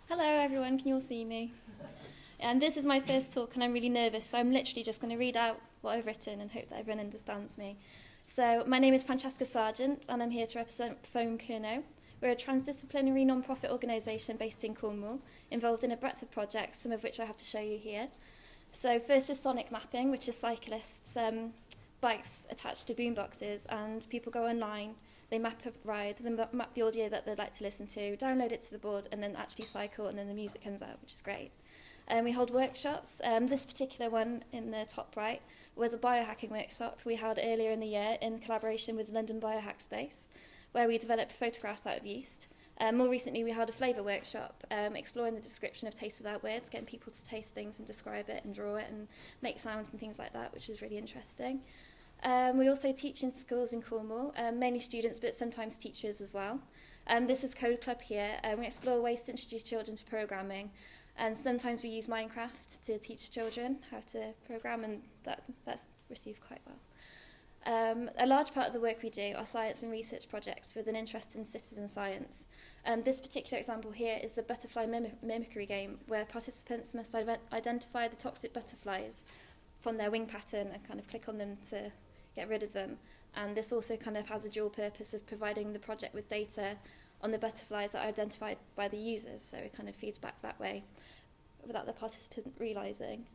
Hello everyone, can you all see me? And this is my first talk and I'm really nervous, so I'm literally just going to read out what I've written and hope that everyone understands me. So my name is Francesca Sargent and I'm here to represent FoAM Kernow. We're a transdisciplinary non-profit organisation based in Cornwall, involved in a breadth of projects, some of which I have to show you here. So first is sonic mapping, which is cyclists, bikes attached to boomboxes, and people go online, they map a ride, they map the audio that they'd like to listen to, download it to the board, and then actually cycle, and then the music comes out, which is great. We hold workshops. This particular one in the top right was a biohacking workshop we held earlier in the year in collaboration with London Biohack Space, where we developed photographs out of yeast. More recently, we held a flavour workshop, exploring the description of taste without words, getting people to taste things and describe it and draw it and make sounds and things like that, which was really interesting. We also teach in schools in Cornwall, mainly students, but sometimes teachers as well. This is Code Club here. We explore ways to introduce children to programming, and sometimes we use Minecraft to teach children how to program, and that's received quite well. A large part of the work we do are science and research projects with an interest in citizen science. This particular example here is the butterfly mimicry game, where participants must identify the toxic butterflies from their wing pattern and kind of click on them to get rid of them. And this also kind of has a dual purpose of providing the project with data on the butterflies that are identified by the users, so it kind of feeds back that way without the participant realising.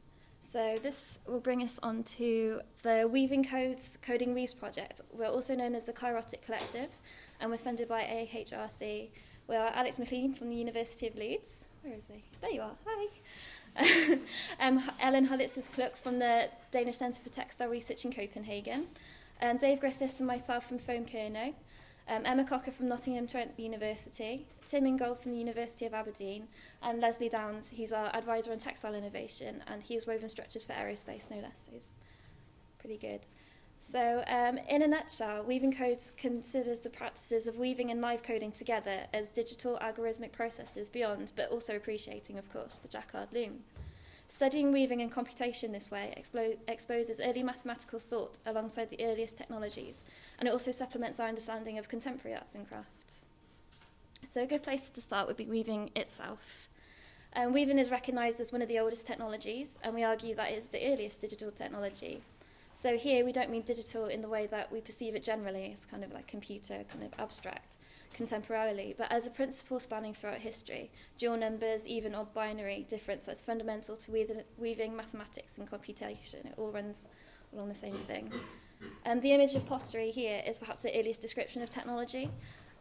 So this will bring us on to the Weaving Codes Coding Weaves project. We're also known as the Kairotic Collective, and we're funded by AHRC. We are Alex McLean from the University of Leeds. Where is he? There you are. Hi. Ellen Hullitz-Kluck from the Danish Centre for Textile Research in Copenhagen. Dave Griffiths and myself from FoAM Kernow. Emma Cocker from Nottingham Trent University, Tim Ingold from the University of Aberdeen, and Leslie Downs, who's our advisor on textile innovation, and he's woven structures for aerospace, no less, so he's pretty good. So in a nutshell, Weaving Codes considers the practices of weaving and live coding together as digital algorithmic processes beyond, but also appreciating, of course, the jacquard loom. Studying weaving and computation this way exposes early mathematical thought alongside the earliest technologies, and it also supplements our understanding of contemporary arts and crafts. So a good place to start would be weaving itself. Weaving is recognised as one of the oldest technologies, and we argue that it is the earliest digital technology. So here we don't mean digital in the way that we perceive it generally, as kind of like computer, kind of abstract, contemporarily, but as a principle spanning throughout history, dual numbers, even odd binary difference that's fundamental to weaving mathematics and computation. It all runs along the same thing. The image of pottery here is perhaps the earliest description of technology.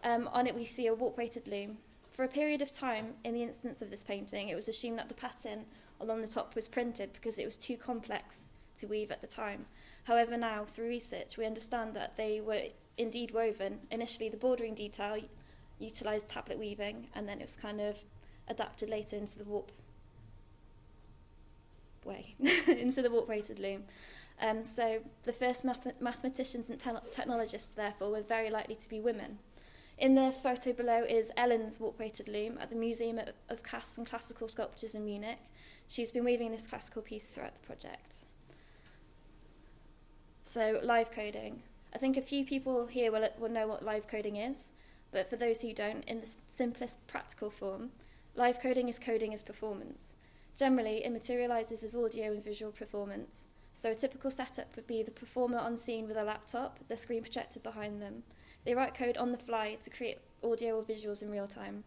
On it we see a warp-weighted loom. For a period of time, in the instance of this painting, it was assumed that the pattern along the top was printed because it was too complex to weave at the time. However, now, through research, we understand that they were indeed woven. Initially, the bordering detail utilised tablet weaving, and then it was kind of adapted later into the warp way, into the warp-weighted loom. So the first mathematicians and technologists, therefore, were very likely to be women. In the photo below is Ellen's warp-weighted loom at the Museum of Casts and Classical Sculptures in Munich. She's been weaving this classical piece throughout the project. So, live coding. I think a few people here will know what live coding is, but for those who don't, in the simplest practical form, live coding is coding as performance. Generally, it materialises as audio and visual performance. So a typical setup would be the performer on scene with a laptop, the screen projected behind them. They write code on the fly to create audio or visuals in real time.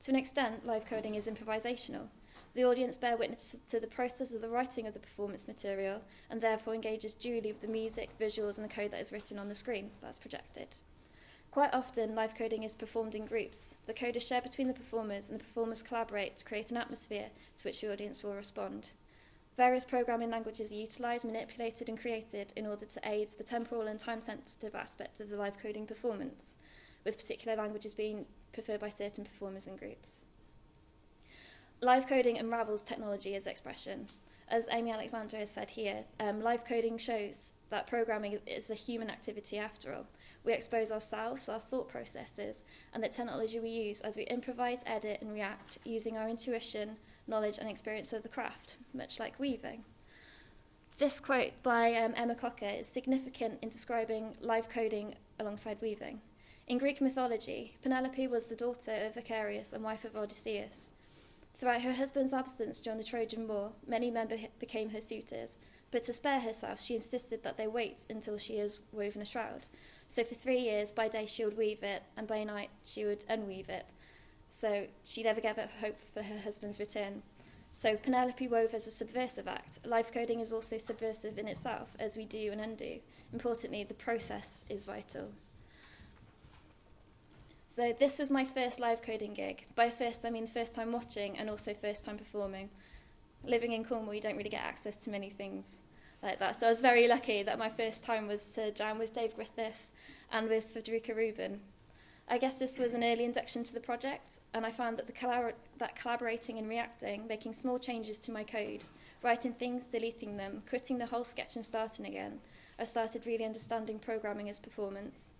To an extent, live coding is improvisational. The audience bear witness to the process of the writing of the performance material and therefore engages duly with the music, visuals and the code that is written on the screen that's projected. Quite often, live coding is performed in groups. The code is shared between the performers and the performers collaborate to create an atmosphere to which the audience will respond. Various programming languages are utilised, manipulated and created in order to aid the temporal and time-sensitive aspect of the live coding performance, with particular languages being preferred by certain performers and groups. Live coding unravels technology as expression. As Amy Alexander has said here, live coding shows that programming is a human activity after all. We expose ourselves, our thought processes, and the technology we use as we improvise, edit and react using our intuition, knowledge and experience of the craft, much like weaving. This quote by Emma Cocker is significant in describing live coding alongside weaving. In Greek mythology, Penelope was the daughter of Icarius and wife of Odysseus. Throughout her husband's absence during the Trojan War, many men became her suitors, but to spare herself, she insisted that they wait until she has woven a shroud. So for 3 years, by day she would weave it, and by night she would unweave it. So she never gave up hope for her husband's return. So Penelope wove as a subversive act. Life coding is also subversive in itself, as we do and undo. Importantly, the process is vital. So this was my first live coding gig. By first, I mean first time watching and also first time performing. Living in Cornwall, you don't really get access to many things like that. So I was very lucky that my first time was to jam with Dave Griffiths and with Federica Rubin. I guess this was an early induction to the project, and I found that collaborating and reacting, making small changes to my code, writing things, deleting them, quitting the whole sketch and starting again, I started really understanding programming as performance.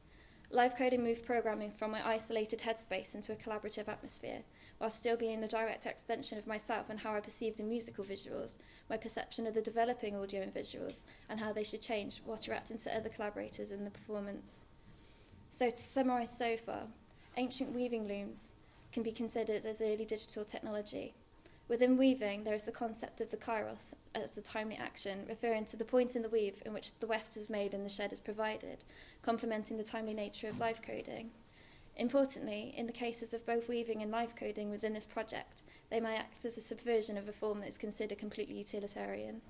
Live coding moved programming from my isolated headspace into a collaborative atmosphere, while still being the direct extension of myself and how I perceive the musical visuals, my perception of the developing audio and visuals, and how they should change whilst reacting to other collaborators in the performance. So to summarise so far, ancient weaving looms can be considered as early digital technology. Within weaving, there is the concept of the kairos as a timely action, referring to the point in the weave in which the weft is made and the shed is provided, complementing the timely nature of live coding. Importantly, in the cases of both weaving and live coding within this project, they may act as a subversion of a form that is considered completely utilitarian.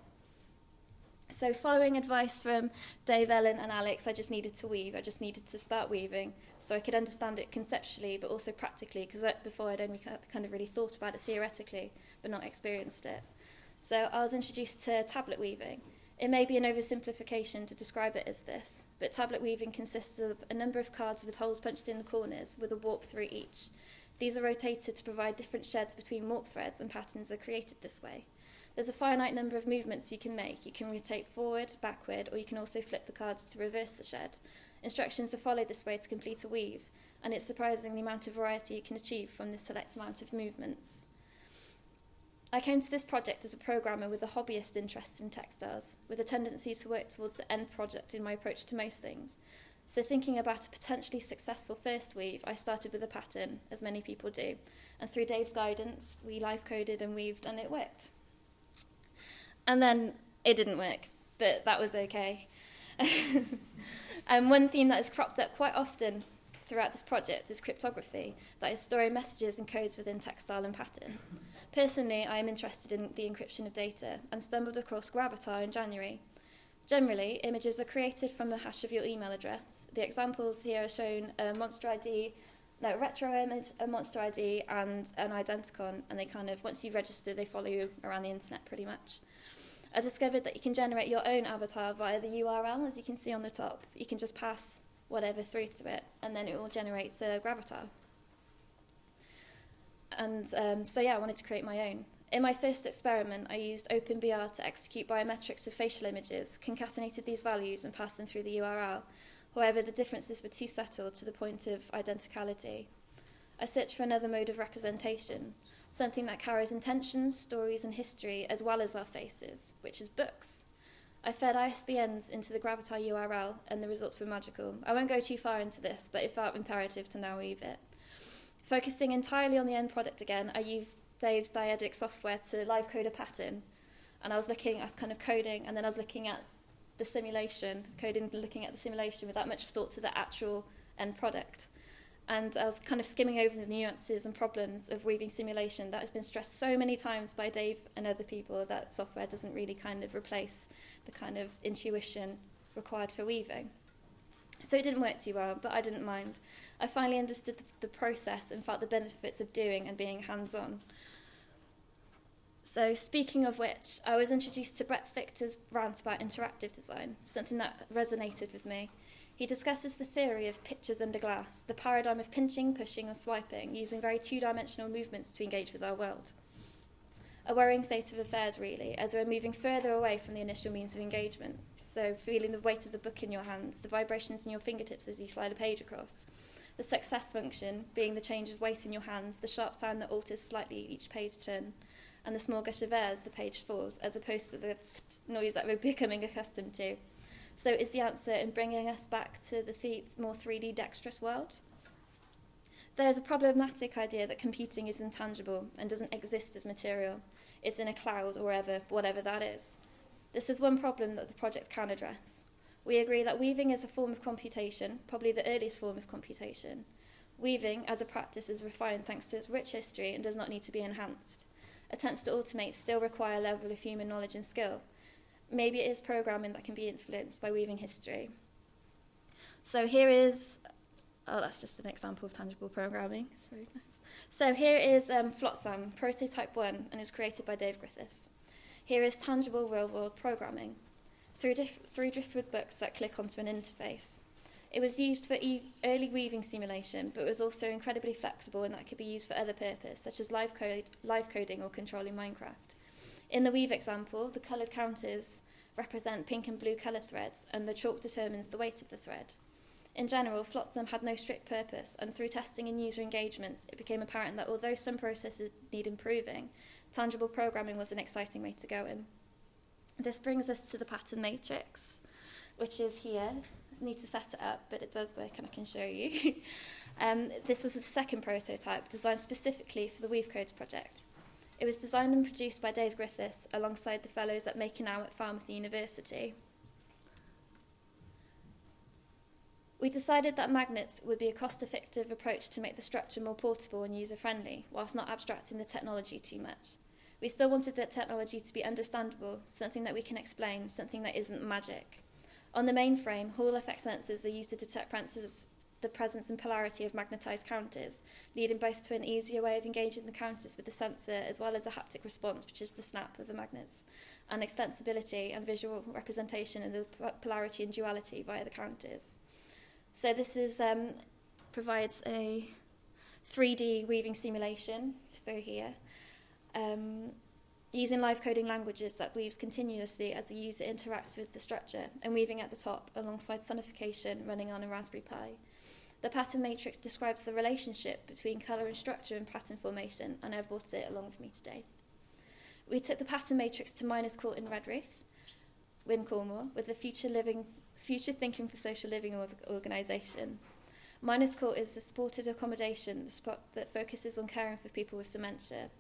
So following advice from Dave, Ellen and Alex, I just needed to weave. I just needed to start weaving so I could understand it conceptually but also practically, because before I'd only kind of really thought about it theoretically but not experienced it. So I was introduced to tablet weaving. It may be an oversimplification to describe it as this, but tablet weaving consists of a number of cards with holes punched in the corners with a warp through each. These are rotated to provide different sheds between warp threads, and patterns are created this way. There's a finite number of movements you can make. You can rotate forward, backward, or you can also flip the cards to reverse the shed. Instructions are followed this way to complete a weave, and it's surprising the amount of variety you can achieve from this select amount of movements. I came to this project as a programmer with a hobbyist interest in textiles, with a tendency to work towards the end project in my approach to most things. So thinking about a potentially successful first weave, I started with a pattern, as many people do, and through Dave's guidance, we live coded and weaved, and it worked. And then it didn't work, but that was okay. And one theme that has cropped up quite often throughout this project is cryptography, that is storing messages and codes within textile and pattern. Personally, I am interested in the encryption of data and stumbled across Gravatar in January. Generally, images are created from the hash of your email address. The examples here are shown a monster ID, a retro image, a monster ID, and an identicon, and they kind of, once you register, they follow you around the internet pretty much. I discovered that you can generate your own avatar via the URL, as you can see on the top. You can just pass whatever through to it, and then it will generate a gravatar. And I wanted to create my own. In my first experiment, I used OpenBR to execute biometrics of facial images, concatenated these values, and passed them through the URL. However, the differences were too subtle to the point of identicality. I searched for another mode of representation, something that carries intentions, stories, and history, as well as our faces, which is books. I fed ISBNs into the Gravatar URL, and the results were magical. I won't go too far into this, but it felt imperative to now weave it. Focusing entirely on the end product again, I used Dave's dyadic software to live code a pattern, and I was looking at kind of coding, and then I was looking at the simulation, coding and looking at the simulation without much thought to the actual end product. And I was kind of skimming over the nuances and problems of weaving simulation that has been stressed so many times by Dave and other people that software doesn't really kind of replace the kind of intuition required for weaving. So it didn't work too well, but I didn't mind. I finally understood the process and felt the benefits of doing and being hands-on. So speaking of which, I was introduced to Brett Victor's rant about interactive design, something that resonated with me. He discusses the theory of pictures under glass, the paradigm of pinching, pushing, or swiping, using very two-dimensional movements to engage with our world. A worrying state of affairs, really, as we're moving further away from the initial means of engagement. So feeling the weight of the book in your hands, the vibrations in your fingertips as you slide a page across. The success function being the change of weight in your hands, the sharp sound that alters slightly each page turn, and the small gush of air as the page falls, as opposed to the noise that we're becoming accustomed to. So is the answer in bringing us back to the more 3D dexterous world? There is a problematic idea that computing is intangible and doesn't exist as material. It's in a cloud or whatever that is. This is one problem that the project can address. We agree that weaving is a form of computation, probably the earliest form of computation. Weaving, as a practice, is refined thanks to its rich history and does not need to be enhanced. Attempts to automate still require a level of human knowledge and skill. Maybe it is programming that can be influenced by weaving history. So here is, that's just an example of tangible programming. It's very nice. So here is FoAM, prototype 1, and it was created by Dave Griffiths. Here is tangible real-world programming, through different books that click onto an interface. It was used for early weaving simulation, but was also incredibly flexible and that could be used for other purposes, such as live coding or controlling Minecraft. In the weave example, the coloured counters represent pink and blue colour threads, and the chalk determines the weight of the thread. In general, FoAM had no strict purpose, and through testing and user engagements, it became apparent that although some processes need improving, tangible programming was an exciting way to go in. This brings us to the pattern matrix, which is here. I need to set it up, but it does work and I can show you. This was the second prototype, designed specifically for the weavecoding project. It was designed and produced by Dave Griffiths alongside the fellows at McLean at Falmouth University. We decided that magnets would be a cost-effective approach to make the structure more portable and user-friendly, whilst not abstracting the technology too much. We still wanted the technology to be understandable, something that we can explain, something that isn't magic. On the main frame, Hall effect sensors are used to detect the presence and polarity of magnetised counters, leading both to an easier way of engaging the counters with the sensor, as well as a haptic response, which is the snap of the magnets, and extensibility and visual representation of the polarity and duality via the counters. So this provides a 3D weaving simulation through here, using live coding languages that weaves continuously as the user interacts with the structure, and weaving at the top alongside sonification running on a Raspberry Pi. The pattern matrix describes the relationship between colour and structure and pattern formation, and I've brought it along with me today. We took the pattern matrix to Miners Court in Redruth, Wyn Cornwall, with the Future Thinking for Social Living organisation. Miners Court is a supported accommodation that focuses on caring for people with dementia.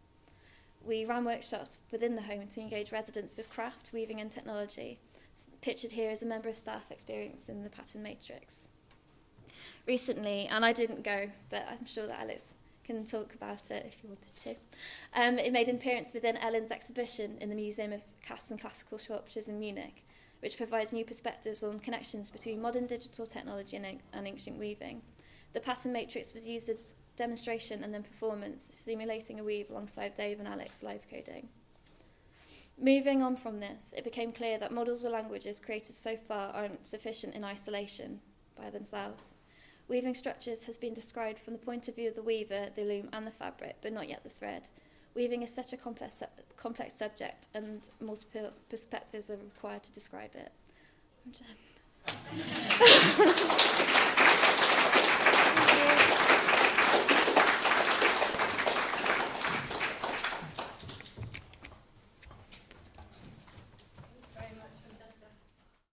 We ran workshops within the home to engage residents with craft, weaving and technology. Pictured here is a member of staff experiencing the pattern matrix. Recently, and I didn't go, but I'm sure that Alex can talk about it if you wanted to, it made an appearance within Ellen's exhibition in the Museum of Casts and Classical Sculptures in Munich, which provides new perspectives on connections between modern digital technology and ancient weaving. The pattern matrix was used as demonstration and then performance, simulating a weave alongside Dave and Alex live coding. Moving on from this, it became clear that models or languages created so far aren't sufficient in isolation by themselves. Weaving structures has been described from the point of view of the weaver, the loom and the fabric, but not yet the thread. Weaving is such a complex subject, and multiple perspectives are required to describe it.